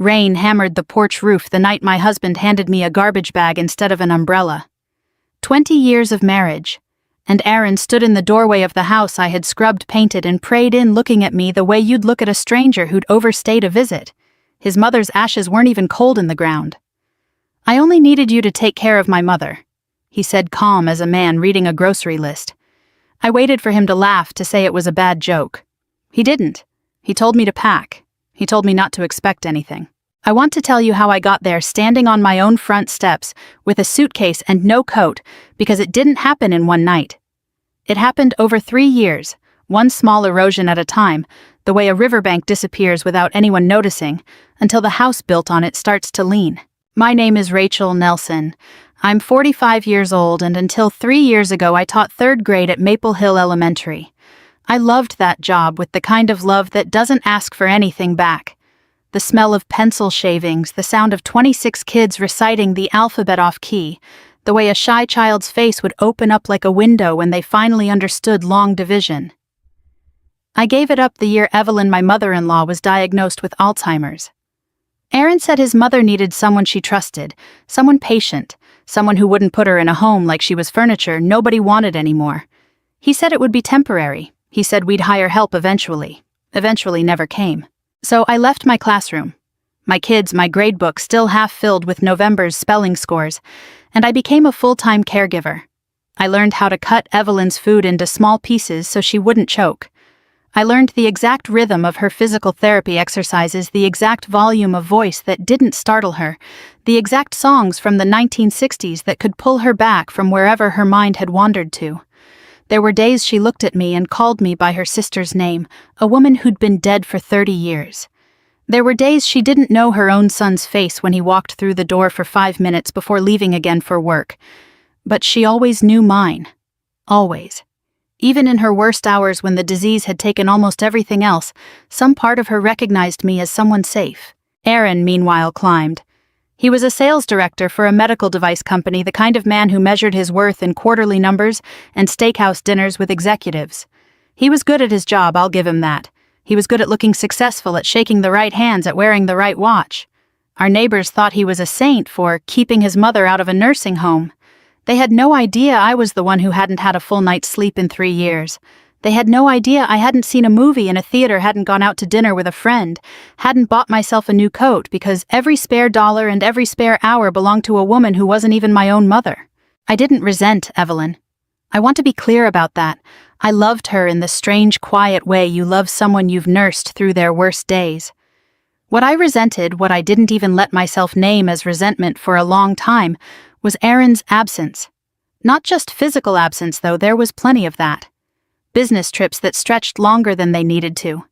Rain hammered the porch roof the night my husband handed me a garbage bag instead of an umbrella. 20 years of marriage, and Aaron stood in the doorway of the house I had scrubbed, painted, and prayed in, looking at me the way you'd look at a stranger who'd overstayed a visit. His mother's ashes weren't even cold in the ground. "I only needed you to take care of my mother," he said, calm as a man reading a grocery list. I waited for him to laugh, to say it was a bad joke. He didn't. He told me to pack. He told me not to expect anything. I want to tell you how I got there, standing on my own front steps with a suitcase and no coat, because it didn't happen in one night. It happened over 3 years, one small erosion at a time, the way a riverbank disappears without anyone noticing, until the house built on it starts to lean. My name is Rachel Nelson. I'm 45 years old, and until 3 years ago I taught 3rd grade at Maple Hill Elementary. I loved that job, with the kind of love that doesn't ask for anything back. The smell of pencil shavings, the sound of 26 kids reciting the alphabet off key, the way a shy child's face would open up like a window when they finally understood long division. I gave it up the year Evelyn, my mother-in-law, was diagnosed with Alzheimer's. Aaron said his mother needed someone she trusted, someone patient, someone who wouldn't put her in a home like she was furniture nobody wanted anymore. He said it would be temporary. He said we'd hire help eventually. Eventually never came. So I left my classroom, my kids, my gradebook still half filled with November's spelling scores, and I became a full-time caregiver. I learned how to cut Evelyn's food into small pieces so she wouldn't choke. I learned the exact rhythm of her physical therapy exercises, the exact volume of voice that didn't startle her, the exact songs from the 1960s that could pull her back from wherever her mind had wandered to. There were days she looked at me and called me by her sister's name, a woman who'd been dead for 30 years. There were days she didn't know her own son's face when he walked through the door for 5 minutes before leaving again for work. But she always knew mine. Always. Even in her worst hours, when the disease had taken almost everything else, some part of her recognized me as someone safe. Aaron, meanwhile, climbed. He was a sales director for a medical device company, the kind of man who measured his worth in quarterly numbers and steakhouse dinners with executives. He was good at his job, I'll give him that. He was good at looking successful, at shaking the right hands, at wearing the right watch. Our neighbors thought he was a saint for keeping his mother out of a nursing home. They had no idea I was the one who hadn't had a full night's sleep in 3 years. They had no idea I hadn't seen a movie in a theater, hadn't gone out to dinner with a friend, hadn't bought myself a new coat, because every spare dollar and every spare hour belonged to a woman who wasn't even my own mother. I didn't resent Evelyn. I want to be clear about that. I loved her in the strange, quiet way you love someone you've nursed through their worst days. What I resented, what I didn't even let myself name as resentment for a long time, was Aaron's absence. Not just physical absence, though, there was plenty of that. Business trips that stretched longer than they needed to.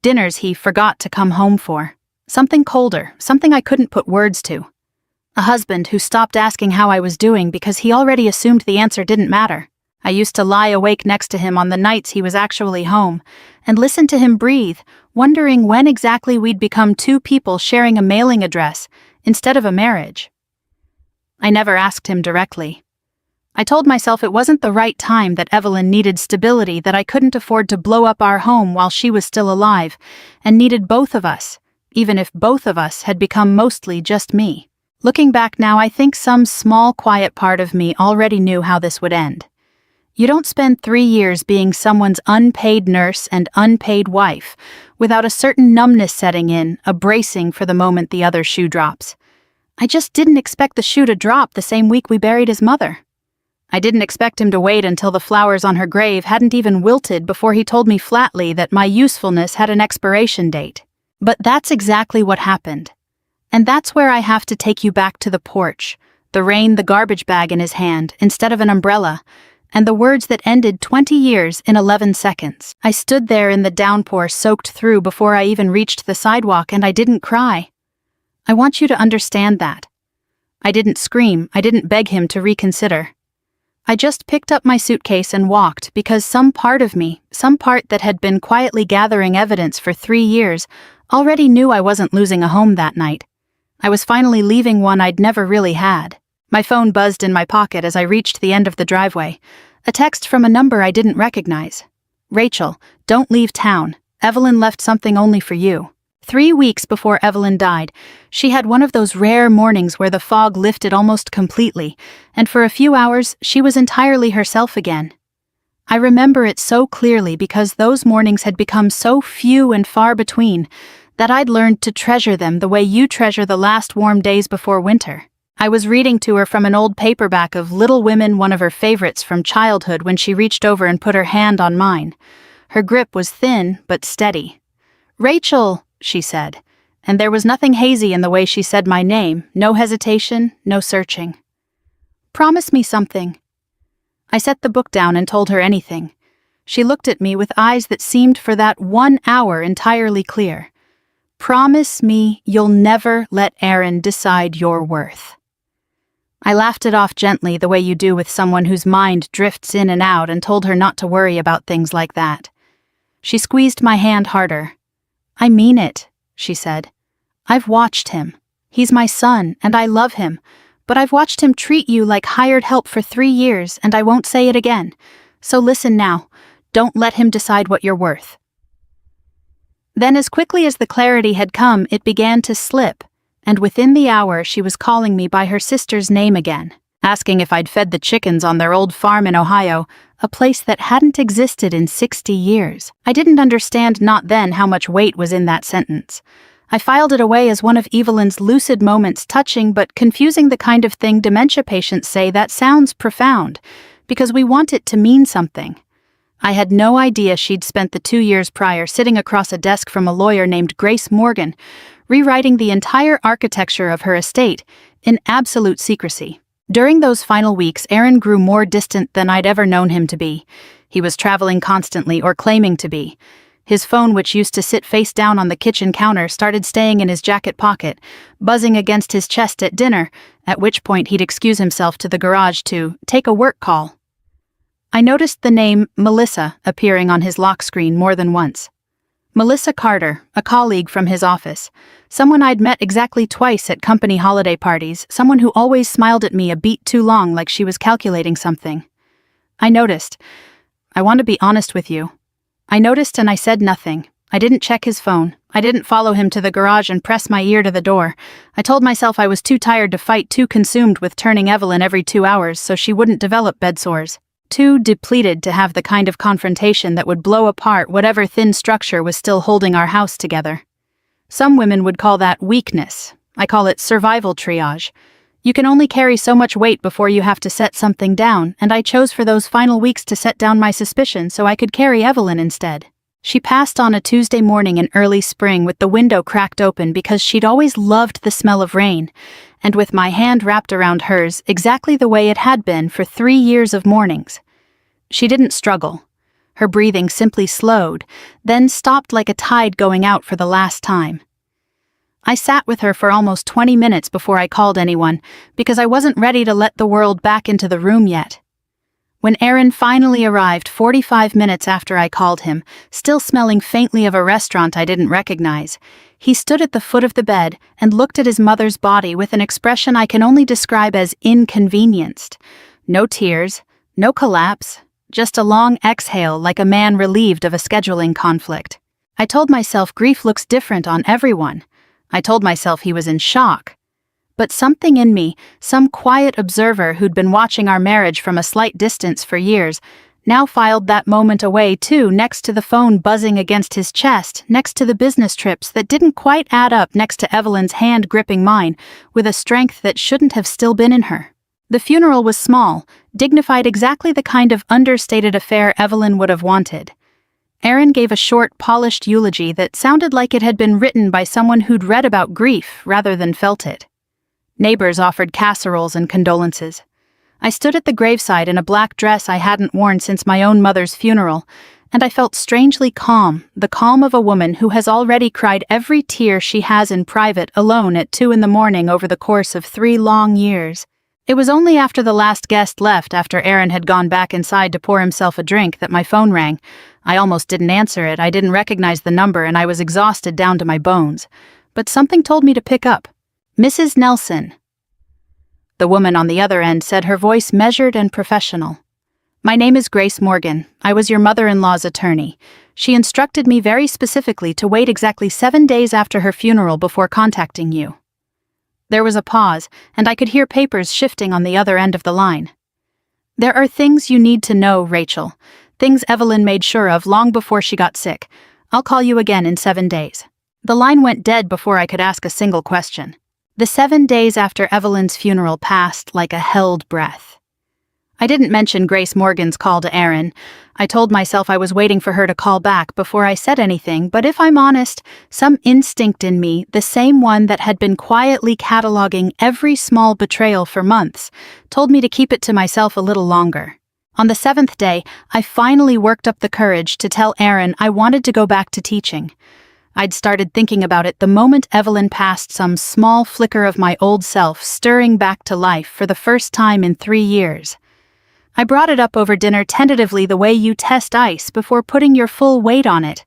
Dinners he forgot to come home for. Something colder, something I couldn't put words to. A husband who stopped asking how I was doing because he already assumed the answer didn't matter. I used to lie awake next to him on the nights he was actually home and listen to him breathe, wondering when exactly we'd become 2 people sharing a mailing address instead of a marriage. I never asked him directly. I told myself it wasn't the right time, that Evelyn needed stability, that I couldn't afford to blow up our home while she was still alive, and needed both of us, even if both of us had become mostly just me. Looking back now, I think some small, quiet part of me already knew how this would end. You don't spend 3 years being someone's unpaid nurse and unpaid wife without a certain numbness setting in, a bracing for the moment the other shoe drops. I just didn't expect the shoe to drop the same week we buried his mother. I didn't expect him to wait until the flowers on her grave hadn't even wilted before he told me flatly that my usefulness had an expiration date. But that's exactly what happened. And that's where I have to take you back to the porch, the rain, the garbage bag in his hand instead of an umbrella, and the words that ended 20 years in 11 seconds. I stood there in the downpour, soaked through before I even reached the sidewalk, and I didn't cry. I want you to understand that. I didn't scream, I didn't beg him to reconsider. I just picked up my suitcase and walked, because some part of me, some part that had been quietly gathering evidence for 3 years, already knew I wasn't losing a home that night. I was finally leaving one I'd never really had. My phone buzzed in my pocket as I reached the end of the driveway. A text from a number I didn't recognize. "Rachel, don't leave town. Evelyn left something only for you. 3 weeks before Evelyn died, she had one of those rare mornings where the fog lifted almost completely, and for a few hours she was entirely herself again. I remember it so clearly because those mornings had become so few and far between that I'd learned to treasure them the way you treasure the last warm days before winter. I was reading to her from an old paperback of Little Women, one of her favorites from childhood, when she reached over and put her hand on mine. Her grip was thin but steady. "Rachel," she said, and there was nothing hazy in the way she said my name, no hesitation, no searching. "Promise me something." I set the book down and told her anything. She looked at me with eyes that seemed for that 1 hour entirely clear. "Promise me you'll never let Aaron decide your worth." I laughed it off gently the way you do with someone whose mind drifts in and out, and told her not to worry about things like that. She squeezed my hand harder. "I mean it," she said. "I've watched him. He's my son, and I love him, but I've watched him treat you like hired help for 3 years, and I won't say it again. So listen now, don't let him decide what you're worth." Then, as quickly as the clarity had come, it began to slip, and within the hour she was calling me by her sister's name again, asking if I'd fed the chickens on their old farm in Ohio, a place that hadn't existed in 60 years. I didn't understand not then how much weight was in that sentence. I filed it away as one of Evelyn's lucid moments, touching but confusing the kind of thing dementia patients say that sounds profound, because we want it to mean something. I had no idea she'd spent the 2 years prior sitting across a desk from a lawyer named Grace Morgan, rewriting the entire architecture of her estate in absolute secrecy. During those final weeks, Aaron grew more distant than I'd ever known him to be. He was traveling constantly, or claiming to be. His phone, which used to sit face down on the kitchen counter, started staying in his jacket pocket, buzzing against his chest at dinner, at which point he'd excuse himself to the garage to take a work call. I noticed the name Melissa appearing on his lock screen more than once. Melissa Carter, a colleague from his office, someone I'd met exactly twice at company holiday parties, someone who always smiled at me a beat too long like she was calculating something. I noticed. I want to be honest with you. I noticed and I said nothing. I didn't check his phone. I didn't follow him to the garage and press my ear to the door. I told myself I was too tired to fight, too consumed with turning Evelyn every 2 hours so she wouldn't develop bed sores. Too depleted to have the kind of confrontation that would blow apart whatever thin structure was still holding our house together. Some women would call that weakness. I call it survival triage. You can only carry so much weight before you have to set something down, and I chose for those final weeks to set down my suspicion so I could carry Evelyn instead. She passed on a Tuesday morning in early spring with the window cracked open because she'd always loved the smell of rain, and with my hand wrapped around hers exactly the way it had been for 3 years of mornings. She didn't struggle. Her breathing simply slowed, then stopped like a tide going out for the last time. I sat with her for almost 20 minutes before I called anyone, because I wasn't ready to let the world back into the room yet. When Aaron finally arrived 45 minutes after I called him, still smelling faintly of a restaurant I didn't recognize, he stood at the foot of the bed and looked at his mother's body with an expression I can only describe as inconvenienced. No tears, no collapse, just a long exhale like a man relieved of a scheduling conflict. I told myself grief looks different on everyone. I told myself he was in shock. But something in me, some quiet observer who'd been watching our marriage from a slight distance for years, now filed that moment away too, next to the phone buzzing against his chest, next to the business trips that didn't quite add up, next to Evelyn's hand gripping mine, with a strength that shouldn't have still been in her. The funeral was small, dignified, exactly the kind of understated affair Evelyn would have wanted. Aaron gave a short, polished eulogy that sounded like it had been written by someone who'd read about grief rather than felt it. Neighbors offered casseroles and condolences. I stood at the graveside in a black dress I hadn't worn since my own mother's funeral, and I felt strangely calm, the calm of a woman who has already cried every tear she has in private alone at 2 a.m. over the course of 3 long years. It was only after the last guest left, after Aaron had gone back inside to pour himself a drink, that my phone rang. I almost didn't answer it. I didn't recognize the number, and I was exhausted down to my bones. But something told me to pick up. "Mrs. Nelson." The woman on the other end said, her voice measured and professional. "My name is Grace Morgan. I was your mother-in-law's attorney." She instructed me very specifically to wait exactly 7 days after her funeral before contacting you." There was a pause, and I could hear papers shifting on the other end of the line. "There are things you need to know, Rachel. Things Evelyn made sure of long before she got sick. I'll call you again in 7 days." The line went dead before I could ask a single question. The 7 days after Evelyn's funeral passed like a held breath. I didn't mention Grace Morgan's call to Aaron. I told myself I was waiting for her to call back before I said anything, but if I'm honest, some instinct in me, the same one that had been quietly cataloging every small betrayal for months, told me to keep it to myself a little longer. On the 7th day, I finally worked up the courage to tell Aaron I wanted to go back to teaching. I'd started thinking about it the moment Evelyn passed, some small flicker of my old self stirring back to life for the first time in 3 years. I brought it up over dinner tentatively, the way you test ice before putting your full weight on it.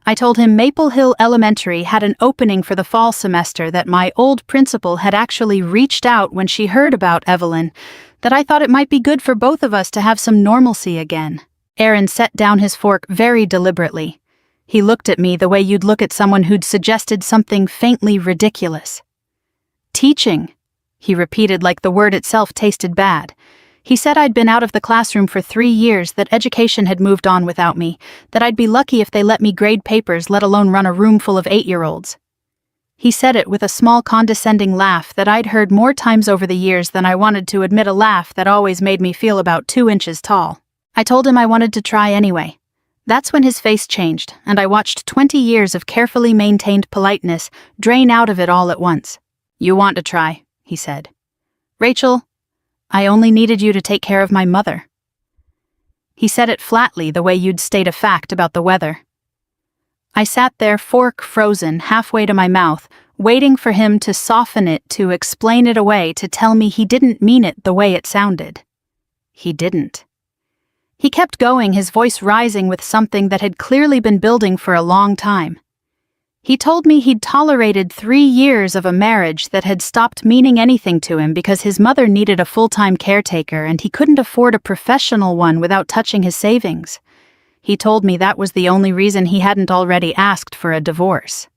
I told him Maple Hill Elementary had an opening for the fall semester, that my old principal had actually reached out when she heard about Evelyn, that I thought it might be good for both of us to have some normalcy again. Aaron set down his fork very deliberately. He looked at me the way you'd look at someone who'd suggested something faintly ridiculous. "Teaching," he repeated like the word itself tasted bad. He said I'd been out of the classroom for 3 years, that education had moved on without me, that I'd be lucky if they let me grade papers, let alone run a room full of 8-year-olds. He said it with a small condescending laugh that I'd heard more times over the years than I wanted to admit, a laugh that always made me feel about 2 inches tall. I told him I wanted to try anyway. That's when his face changed, and I watched 20 years of carefully maintained politeness drain out of it all at once. "You want to try," he said. "Rachel, I only needed you to take care of my mother." He said it flatly, the way you'd state a fact about the weather. I sat there, fork frozen halfway to my mouth, waiting for him to soften it, to explain it away, to tell me he didn't mean it the way it sounded. He didn't. He kept going, his voice rising with something that had clearly been building for a long time. He told me he'd tolerated 3 years of a marriage that had stopped meaning anything to him because his mother needed a full-time caretaker and he couldn't afford a professional one without touching his savings. He told me that was the only reason he hadn't already asked for a divorce.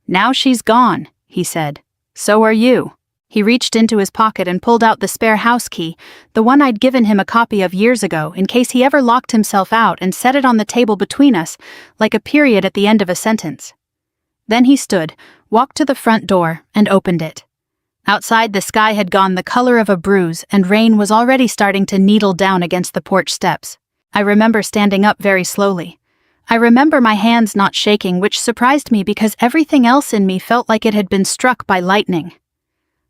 "Now she's gone," he said. "So are you." He reached into his pocket and pulled out the spare house key, the one I'd given him a copy of years ago in case he ever locked himself out, and set it on the table between us, like a period at the end of a sentence. Then he stood, walked to the front door, and opened it. Outside, the sky had gone the color of a bruise, and rain was already starting to needle down against the porch steps. I remember standing up very slowly. I remember my hands not shaking, which surprised me because everything else in me felt like it had been struck by lightning.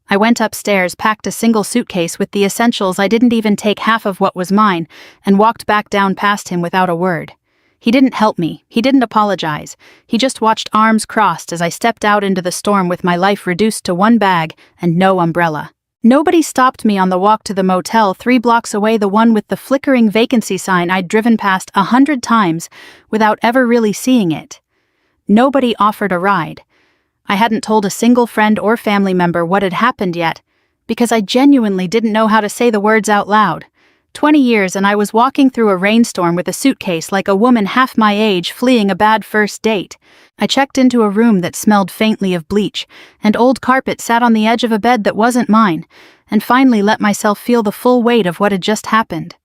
I went upstairs, packed a single suitcase with the essentials. I didn't even take half of what was mine, and walked back down past him without a word. He didn't help me. He didn't apologize. He just watched, arms crossed, as I stepped out into the storm with my life reduced to 1 bag and no umbrella. Nobody stopped me on the walk to the motel 3 blocks away, the one with the flickering vacancy sign I'd driven past 100 times without ever really seeing it. Nobody offered a ride. I hadn't told a single friend or family member what had happened yet, because I genuinely didn't know how to say the words out loud. 20 years and I was walking through a rainstorm with a suitcase like a woman half my age fleeing a bad first date. I checked into a room that smelled faintly of bleach, and old carpet sat on the edge of a bed that wasn't mine, and finally let myself feel the full weight of what had just happened.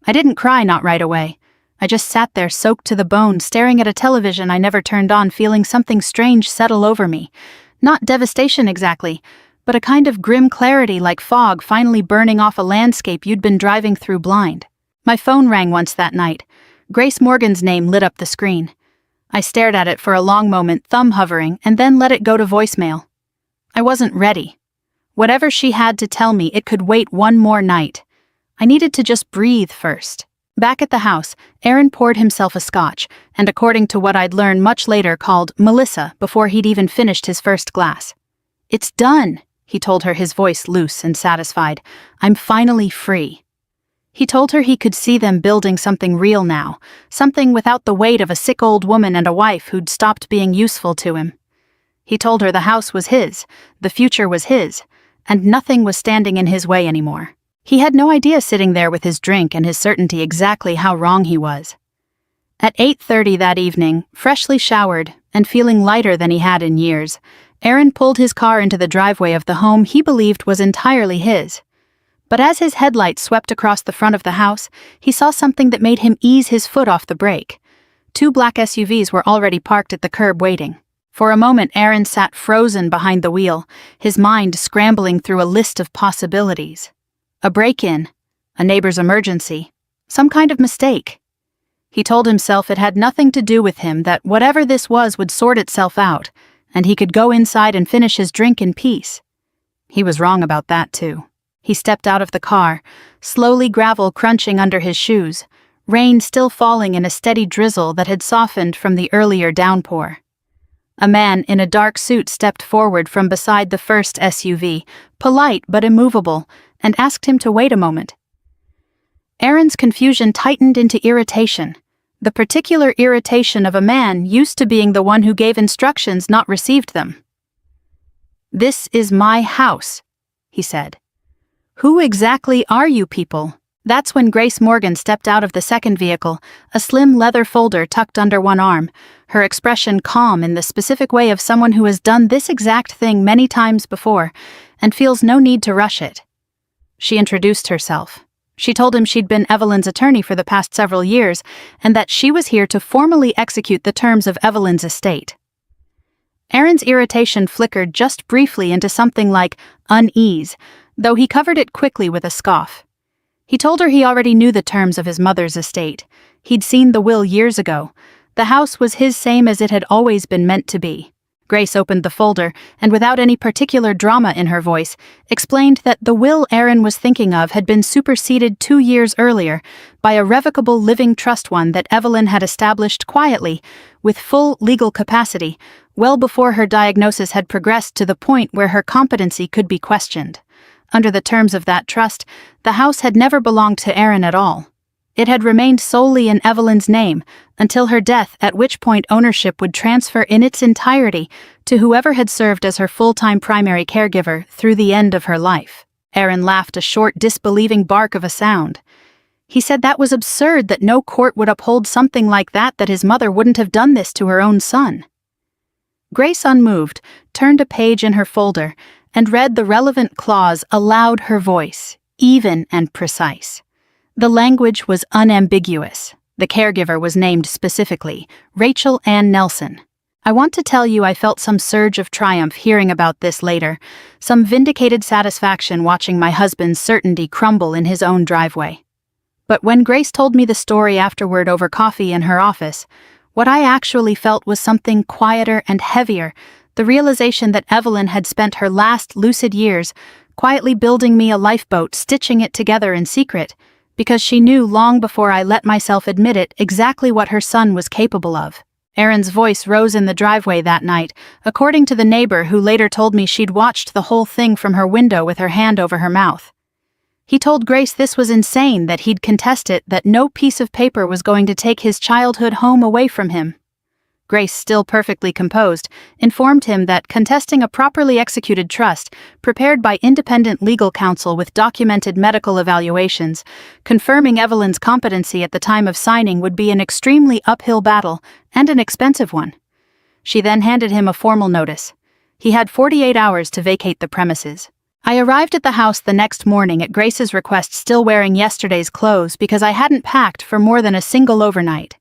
I didn't cry, not right away. I just sat there soaked to the bone, staring at a television I never turned on, feeling something strange settle over me. Not devastation exactly, but a kind of grim clarity, like fog finally burning off a landscape you'd been driving through blind. My phone rang once that night. Grace Morgan's name lit up the screen. I stared at it for a long moment, thumb hovering, and then let it go to voicemail. I wasn't ready. Whatever she had to tell me, it could wait 1 more night. I needed to just breathe first. Back at the house, Aaron poured himself a scotch, and according to what I'd learned much later, called Melissa before he'd even finished his first glass. "It's done," he told her, his voice loose and satisfied. "I'm finally free." He told her he could see them building something real now, something without the weight of a sick old woman and a wife who'd stopped being useful to him. He told her the house was his, the future was his, and nothing was standing in his way anymore. He had no idea, sitting there with his drink and his certainty, exactly how wrong he was. At 8:30 that evening, freshly showered and feeling lighter than he had in years, Aaron pulled his car into the driveway of the home he believed was entirely his. But as his headlights swept across the front of the house, he saw something that made him ease his foot off the brake. 2 black SUVs were already parked at the curb waiting. For a moment, Aaron sat frozen behind the wheel, his mind scrambling through a list of possibilities. A break-in, a neighbor's emergency, some kind of mistake. He told himself it had nothing to do with him, that whatever this was would sort itself out, and he could go inside and finish his drink in peace. He was wrong about that, too. He stepped out of the car, slowly gravel crunching under his shoes, rain still falling in a steady drizzle that had softened from the earlier downpour. A man in a dark suit stepped forward from beside the first SUV, polite but immovable, and asked him to wait a moment. Aaron's confusion tightened into irritation, the particular irritation of a man used to being the one who gave instructions, not received them. "This is my house," he said. "Who exactly are you people?" That's when Grace Morgan stepped out of the second vehicle, a slim leather folder tucked under one arm, her expression calm in the specific way of someone who has done this exact thing many times before and feels no need to rush it. She introduced herself. She told him she'd been Evelyn's attorney for the past several years and that she was here to formally execute the terms of Evelyn's estate. Aaron's irritation flickered just briefly into something like unease, though he covered it quickly with a scoff. He told her he already knew the terms of his mother's estate. He'd seen the will years ago. The house was his, same as it had always been meant to be. Grace opened the folder, and without any particular drama in her voice, explained that the will Aaron was thinking of had been superseded 2 years earlier by a revocable living trust, one that Evelyn had established quietly, with full legal capacity, well before her diagnosis had progressed to the point where her competency could be questioned. Under the terms of that trust, the house had never belonged to Aaron at all. It had remained solely in Evelyn's name until her death, at which point ownership would transfer in its entirety to whoever had served as her full-time primary caregiver through the end of her life. Aaron laughed, a short, disbelieving bark of a sound. He said that was absurd, that no court would uphold something like that his mother wouldn't have done this to her own son. Grace, unmoved, turned a page in her folder and read the relevant clause aloud, her voice, even and precise. The language was unambiguous. The caregiver was named specifically, Rachel Ann Nelson. I want to tell you I felt some surge of triumph hearing about this later, some vindicated satisfaction watching my husband's certainty crumble in his own driveway. But when Grace told me the story afterward over coffee in her office, what I actually felt was something quieter and heavier, the realization that Evelyn had spent her last lucid years quietly building me a lifeboat, stitching it together in secret, because she knew long before I let myself admit it exactly what her son was capable of. Aaron's voice rose in the driveway that night, according to the neighbor who later told me she'd watched the whole thing from her window with her hand over her mouth. He told Grace this was insane, that he'd contest it, that no piece of paper was going to take his childhood home away from him. Grace, still perfectly composed, informed him that contesting a properly executed trust, prepared by independent legal counsel with documented medical evaluations, confirming Evelyn's competency at the time of signing, would be an extremely uphill battle and an expensive one. She then handed him a formal notice. He had 48 hours to vacate the premises. I arrived at the house the next morning at Grace's request, still wearing yesterday's clothes because I hadn't packed for more than a single overnight.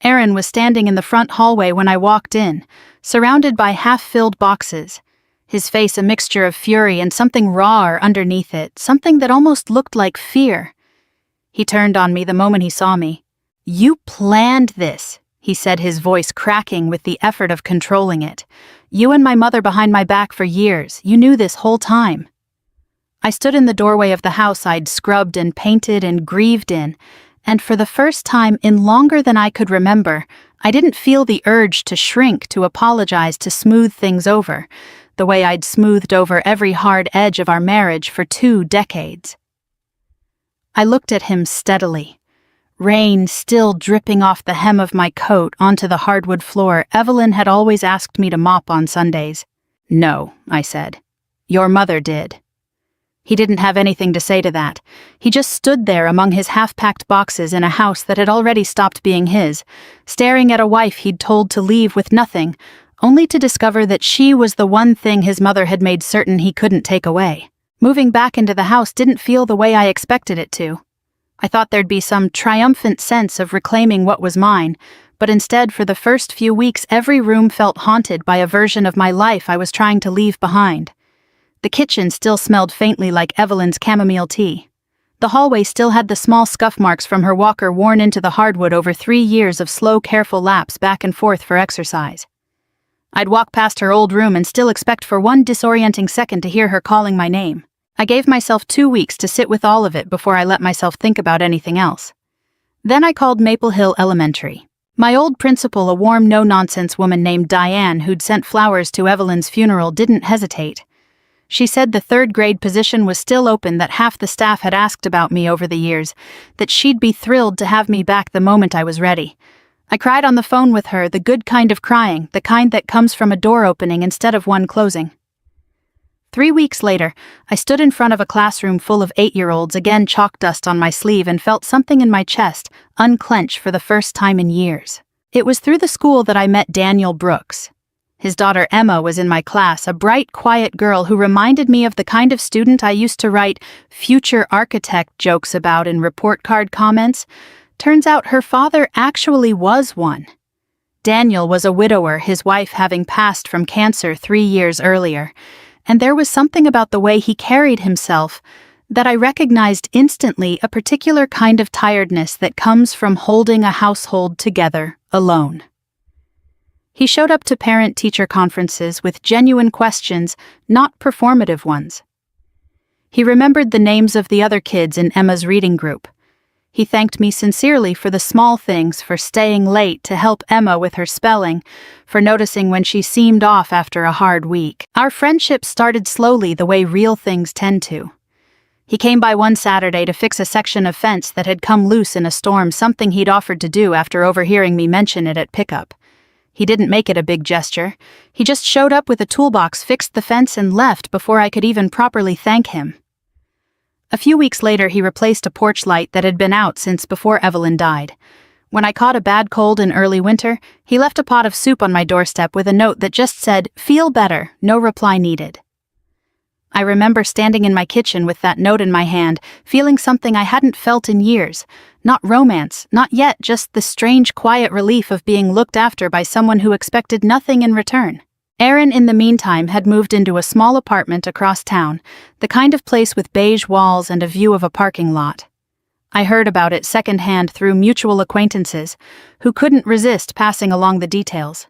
Aaron was standing in the front hallway when I walked in, surrounded by half-filled boxes, his face a mixture of fury and something rawer underneath it, something that almost looked like fear. He turned on me the moment he saw me. "You planned this," he said, his voice cracking with the effort of controlling it. "You and my mother behind my back for years. You knew this whole time." I stood in the doorway of the house I'd scrubbed and painted and grieved in, and for the first time in longer than I could remember, I didn't feel the urge to shrink, to apologize, to smooth things over, the way I'd smoothed over every hard edge of our marriage for 2 decades. I looked at him steadily. Rain still dripping off the hem of my coat onto the hardwood floor Evelyn had always asked me to mop on Sundays. "No," I said. "Your mother did." He didn't have anything to say to that. He just stood there among his half-packed boxes in a house that had already stopped being his, staring at a wife he'd told to leave with nothing, only to discover that she was the one thing his mother had made certain he couldn't take away. Moving back into the house didn't feel the way I expected it to. I thought there'd be some triumphant sense of reclaiming what was mine, but instead, for the first few weeks, every room felt haunted by a version of my life I was trying to leave behind. The kitchen still smelled faintly like Evelyn's chamomile tea. The hallway still had the small scuff marks from her walker worn into the hardwood over 3 years of slow, careful laps back and forth for exercise. I'd walk past her old room and still expect for one disorienting second to hear her calling my name. I gave myself 2 weeks to sit with all of it before I let myself think about anything else. Then I called Maple Hill Elementary. My old principal, a warm, no-nonsense woman named Diane who'd sent flowers to Evelyn's funeral, didn't hesitate. She said the 3rd grade position was still open, that half the staff had asked about me over the years, that she'd be thrilled to have me back the moment I was ready. I cried on the phone with her, the good kind of crying, the kind that comes from a door opening instead of one closing. 3 weeks later, I stood in front of a classroom full of 8-year-olds, again chalk dust on my sleeve, and felt something in my chest unclench for the first time in years. It was through the school that I met Daniel Brooks. His daughter Emma was in my class, a bright, quiet girl who reminded me of the kind of student I used to write future architect jokes about in report card comments. Turns out her father actually was one. Daniel was a widower, his wife having passed from cancer 3 years earlier, and there was something about the way he carried himself that I recognized instantly, a particular kind of tiredness that comes from holding a household together alone. He showed up to parent-teacher conferences with genuine questions, not performative ones. He remembered the names of the other kids in Emma's reading group. He thanked me sincerely for the small things, for staying late to help Emma with her spelling, for noticing when she seemed off after a hard week. Our friendship started slowly, the way real things tend to. He came by one Saturday to fix a section of fence that had come loose in a storm, something he'd offered to do after overhearing me mention it at pickup. He didn't make it a big gesture. He just showed up with a toolbox, fixed the fence, and left before I could even properly thank him. A few weeks later, he replaced a porch light that had been out since before Evelyn died. When I caught a bad cold in early winter, he left a pot of soup on my doorstep with a note that just said, "Feel better, no reply needed." I remember standing in my kitchen with that note in my hand, feeling something I hadn't felt in years. Not romance, not yet, just the strange, quiet relief of being looked after by someone who expected nothing in return. Aaron, in the meantime, had moved into a small apartment across town, the kind of place with beige walls and a view of a parking lot. I heard about it secondhand through mutual acquaintances, who couldn't resist passing along the details.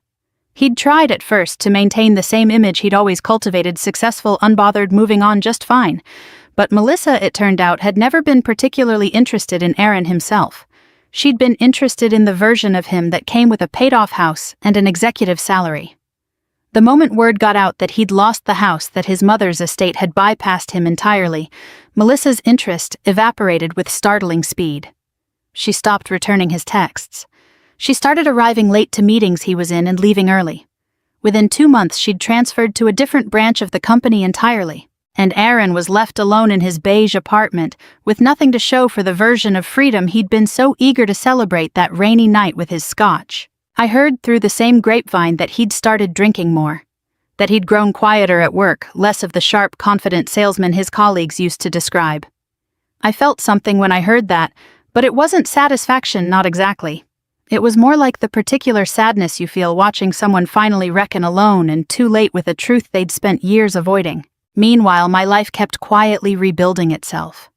He'd tried at first to maintain the same image he'd always cultivated, successful, unbothered, moving on just fine. But Melissa, it turned out, had never been particularly interested in Aaron himself. She'd been interested in the version of him that came with a paid-off house and an executive salary. The moment word got out that he'd lost the house, that his mother's estate had bypassed him entirely, Melissa's interest evaporated with startling speed. She stopped returning his texts. She started arriving late to meetings he was in and leaving early. Within 2 months, she'd transferred to a different branch of the company entirely, and Aaron was left alone in his beige apartment with nothing to show for the version of freedom he'd been so eager to celebrate that rainy night with his scotch. I heard through the same grapevine that he'd started drinking more, that he'd grown quieter at work, less of the sharp, confident salesman his colleagues used to describe. I felt something when I heard that, but it wasn't satisfaction, not exactly. It was more like the particular sadness you feel watching someone finally reckon alone and too late with a truth they'd spent years avoiding. Meanwhile, my life kept quietly rebuilding itself.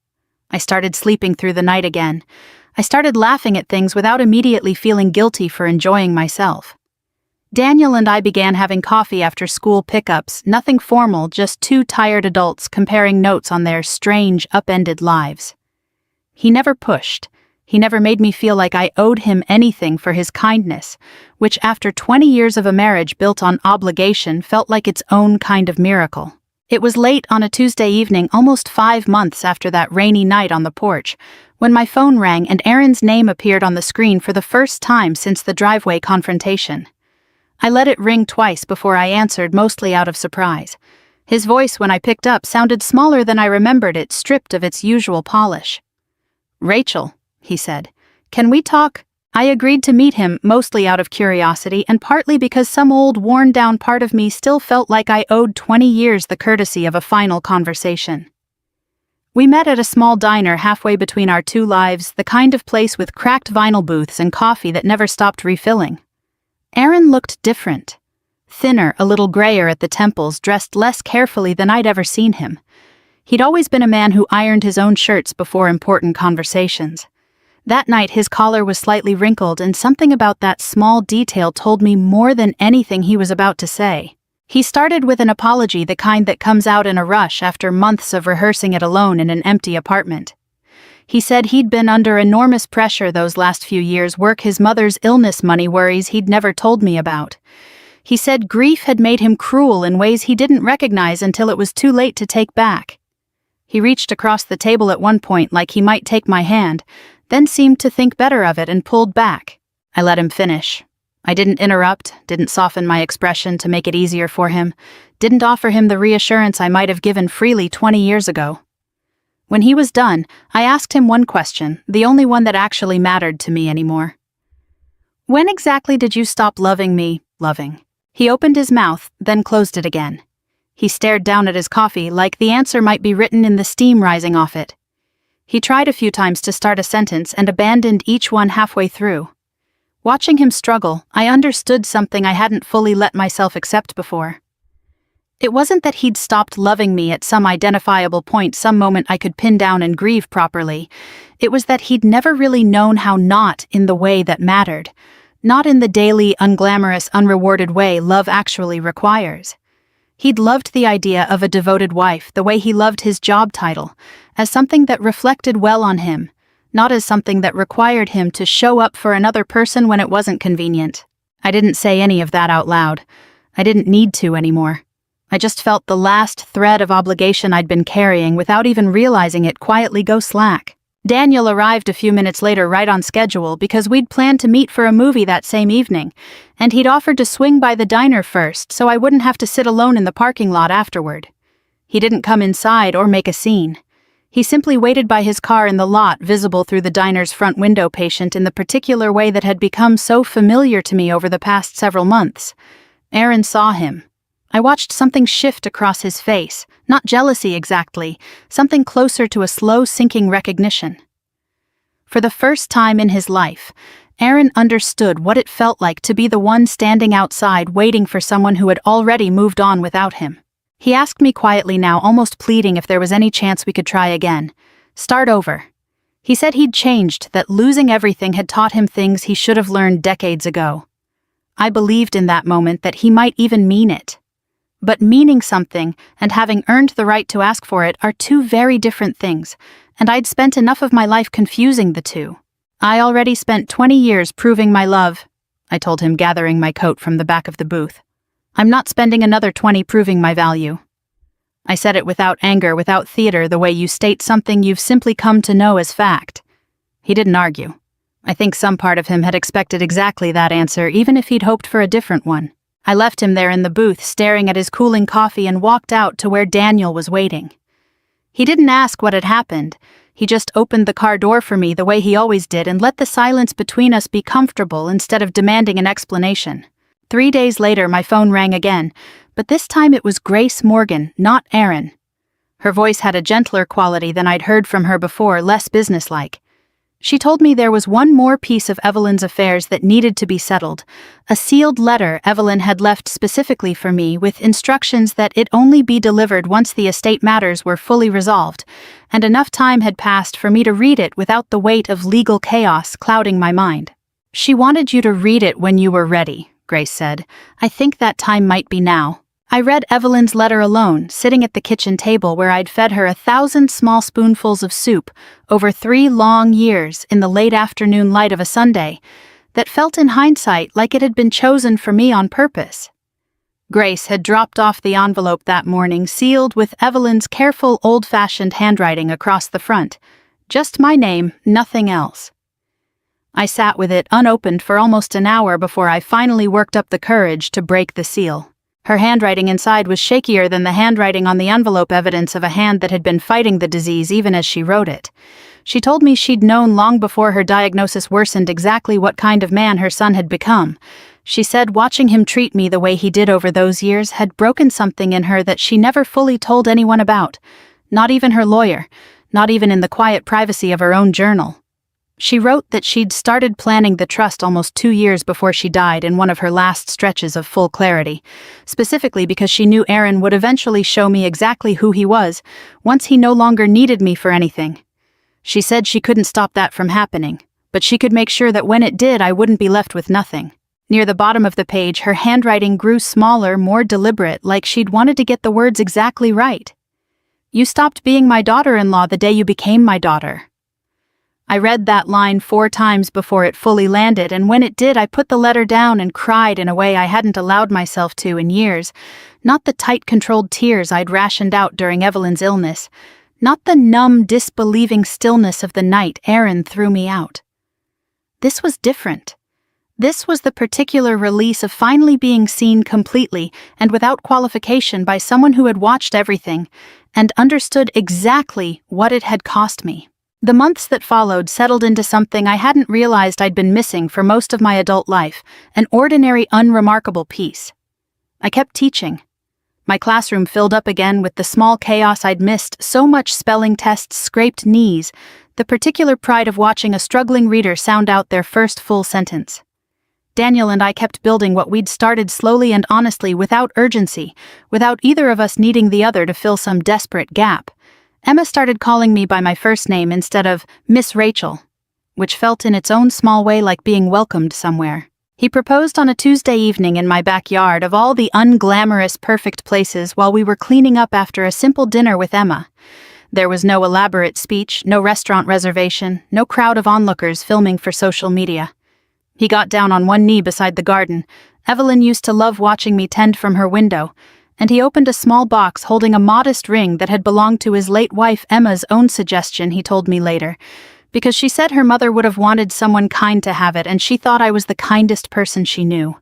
I started sleeping through the night again. I started laughing at things without immediately feeling guilty for enjoying myself. Daniel and I began having coffee after school pickups, nothing formal, just 2 tired adults comparing notes on their strange, upended lives. He never pushed. He never made me feel like I owed him anything for his kindness, which after 20 years of a marriage built on obligation felt like its own kind of miracle. It was late on a Tuesday evening, almost 5 months after that rainy night on the porch, when my phone rang and Aaron's name appeared on the screen for the first time since the driveway confrontation. I let it ring twice before I answered, mostly out of surprise. His voice, when I picked up, sounded smaller than I remembered it, stripped of its usual polish. "Rachel," he said, "can we talk?" I agreed to meet him, mostly out of curiosity and partly because some old, worn-down part of me still felt like I owed 20 years the courtesy of a final conversation. We met at a small diner halfway between our two lives, the kind of place with cracked vinyl booths and coffee that never stopped refilling. Aaron looked different. Thinner, a little grayer at the temples, dressed less carefully than I'd ever seen him. He'd always been a man who ironed his own shirts before important conversations. That night his collar was slightly wrinkled, and something about that small detail told me more than anything he was about to say. He started with an apology, the kind that comes out in a rush after months of rehearsing it alone in an empty apartment. He said he'd been under enormous pressure those last few years, work, his mother's illness, money worries he'd never told me about. He said grief had made him cruel in ways he didn't recognize until it was too late to take back. He reached across the table at one point like he might take my hand, then seemed to think better of it and pulled back. I let him finish. I didn't interrupt, didn't soften my expression to make it easier for him, didn't offer him the reassurance I might have given freely 20 years ago. When he was done, I asked him one question, the only one that actually mattered to me anymore. "When exactly did you stop loving me, loving?" He opened his mouth, then closed it again. He stared down at his coffee like the answer might be written in the steam rising off it. He tried a few times to start a sentence and abandoned each one halfway through. Watching him struggle, I understood something I hadn't fully let myself accept before. It wasn't that he'd stopped loving me at some identifiable point, some moment I could pin down and grieve properly. It was that he'd never really known how not in the way that mattered, not in the daily, unglamorous, unrewarded way love actually requires. He'd loved the idea of a devoted wife, the way he loved his job title, as something that reflected well on him, not as something that required him to show up for another person when it wasn't convenient. I didn't say any of that out loud. I didn't need to anymore. I just felt the last thread of obligation I'd been carrying without even realizing it quietly go slack. Daniel arrived a few minutes later, right on schedule, because we'd planned to meet for a movie that same evening, and he'd offered to swing by the diner first so I wouldn't have to sit alone in the parking lot afterward. He didn't come inside or make a scene. He simply waited by his car in the lot, visible through the diner's front window, patient in the particular way that had become so familiar to me over the past several months. Aaron saw him. I watched something shift across his face, not jealousy exactly, something closer to a slow sinking recognition. For the first time in his life, Aaron understood what it felt like to be the one standing outside waiting for someone who had already moved on without him. He asked me quietly now, almost pleading if there was any chance we could try again. Start over. He said he'd changed, that losing everything had taught him things he should have learned decades ago. I believed in that moment that he might even mean it. But meaning something and having earned the right to ask for it are two very different things, and I'd spent enough of my life confusing the two. I already spent 20 years proving my love, I told him, gathering my coat from the back of the booth. I'm not spending another 20 proving my value. I said it without anger, without theater, the way you state something you've simply come to know as fact. He didn't argue. I think some part of him had expected exactly that answer, even if he'd hoped for a different one. I left him there in the booth, staring at his cooling coffee, and walked out to where Daniel was waiting. He didn't ask what had happened. He just opened the car door for me the way he always did and let the silence between us be comfortable instead of demanding an explanation. 3 days later, my phone rang again, but this time it was Grace Morgan, not Aaron. Her voice had a gentler quality than I'd heard from her before, less businesslike. She told me there was one more piece of Evelyn's affairs that needed to be settled, a sealed letter Evelyn had left specifically for me with instructions that it only be delivered once the estate matters were fully resolved, and enough time had passed for me to read it without the weight of legal chaos clouding my mind. She wanted you to read it when you were ready, Grace said. I think that time might be now. I read Evelyn's letter alone, sitting at the kitchen table where I'd fed her 1,000 small spoonfuls of soup over 3 long years in the late afternoon light of a Sunday, that felt in hindsight like it had been chosen for me on purpose. Grace had dropped off the envelope that morning, sealed with Evelyn's careful old-fashioned handwriting across the front. Just my name, nothing else. I sat with it unopened for almost an hour before I finally worked up the courage to break the seal. Her handwriting inside was shakier than the handwriting on the envelope, evidence of a hand that had been fighting the disease even as she wrote it. She told me she'd known long before her diagnosis worsened exactly what kind of man her son had become. She said watching him treat me the way he did over those years had broken something in her that she never fully told anyone about. Not even her lawyer, not even in the quiet privacy of her own journal. She wrote that she'd started planning the trust almost 2 years before she died, in one of her last stretches of full clarity, specifically because she knew Aaron would eventually show me exactly who he was once he no longer needed me for anything. She said she couldn't stop that from happening, but she could make sure that when it did, I wouldn't be left with nothing. Near the bottom of the page, her handwriting grew smaller, more deliberate, like she'd wanted to get the words exactly right. "You stopped being my daughter-in-law the day you became my daughter." I read that line 4 times before it fully landed, and when it did, I put the letter down and cried in a way I hadn't allowed myself to in years. Not the tight, controlled tears I'd rationed out during Evelyn's illness. Not the numb, disbelieving stillness of the night Aaron threw me out. This was different. This was the particular release of finally being seen completely and without qualification by someone who had watched everything and understood exactly what it had cost me. The months that followed settled into something I hadn't realized I'd been missing for most of my adult life, an ordinary, unremarkable peace. I kept teaching. My classroom filled up again with the small chaos I'd missed, so much spelling tests, scraped knees, the particular pride of watching a struggling reader sound out their first full sentence. Daniel and I kept building what we'd started slowly and honestly, without urgency, without either of us needing the other to fill some desperate gap. Emma started calling me by my first name instead of Miss Rachel, which felt in its own small way like being welcomed somewhere. He proposed on a Tuesday evening in my backyard, of all the unglamorous, perfect places, while we were cleaning up after a simple dinner with Emma. There was no elaborate speech, no restaurant reservation, no crowd of onlookers filming for social media. He got down on one knee beside the garden. Evelyn used to love watching me tend from her window, and he opened a small box holding a modest ring that had belonged to his late wife Emma's own suggestion, he told me later, because she said her mother would have wanted someone kind to have it, and she thought I was the kindest person she knew.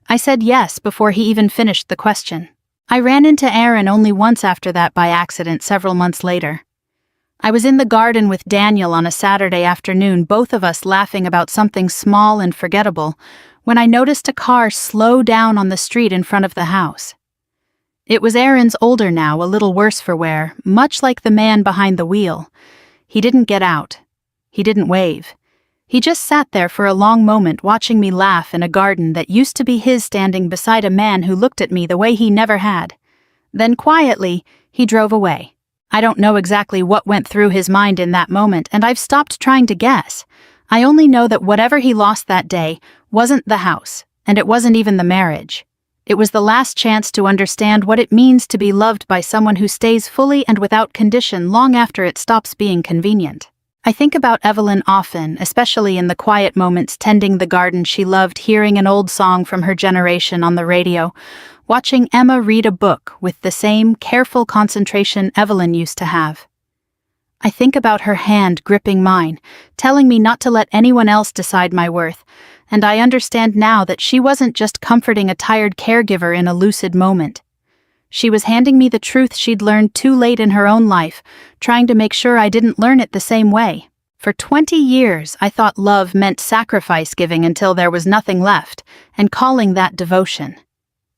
I said yes before he even finished the question. I ran into Aaron only once after that by accident several months later. I was in the garden with Daniel on a Saturday afternoon, both of us laughing about something small and forgettable, when I noticed a car slow down on the street in front of the house. It was Aaron's older now, a little worse for wear, much like the man behind the wheel. He didn't get out. He didn't wave. He just sat there for a long moment watching me laugh in a garden that used to be his, standing beside a man who looked at me the way he never had. Then quietly, he drove away. I don't know exactly what went through his mind in that moment, and I've stopped trying to guess. I only know that whatever he lost that day wasn't the house, and it wasn't even the marriage. It was the last chance to understand what it means to be loved by someone who stays fully and without condition long after it stops being convenient. I think about Evelyn often, especially in the quiet moments tending the garden she loved, hearing an old song from her generation on the radio, watching Emma read a book with the same careful concentration Evelyn used to have. I think about her hand gripping mine, telling me not to let anyone else decide my worth, and I understand now that she wasn't just comforting a tired caregiver in a lucid moment. She was handing me the truth she'd learned too late in her own life, trying to make sure I didn't learn it the same way. For 20 years, I thought love meant sacrifice giving until there was nothing left, and calling that devotion.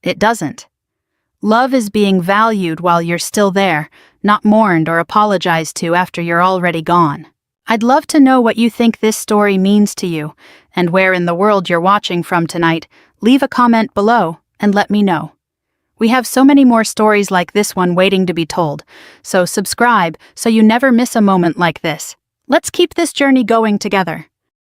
It doesn't. Love is being valued while you're still there, not mourned or apologized to after you're already gone. I'd love to know what you think this story means to you, and where in the world you're watching from tonight. Leave a comment below and let me know. We have so many more stories like this one waiting to be told, so subscribe so you never miss a moment like this. Let's keep this journey going together.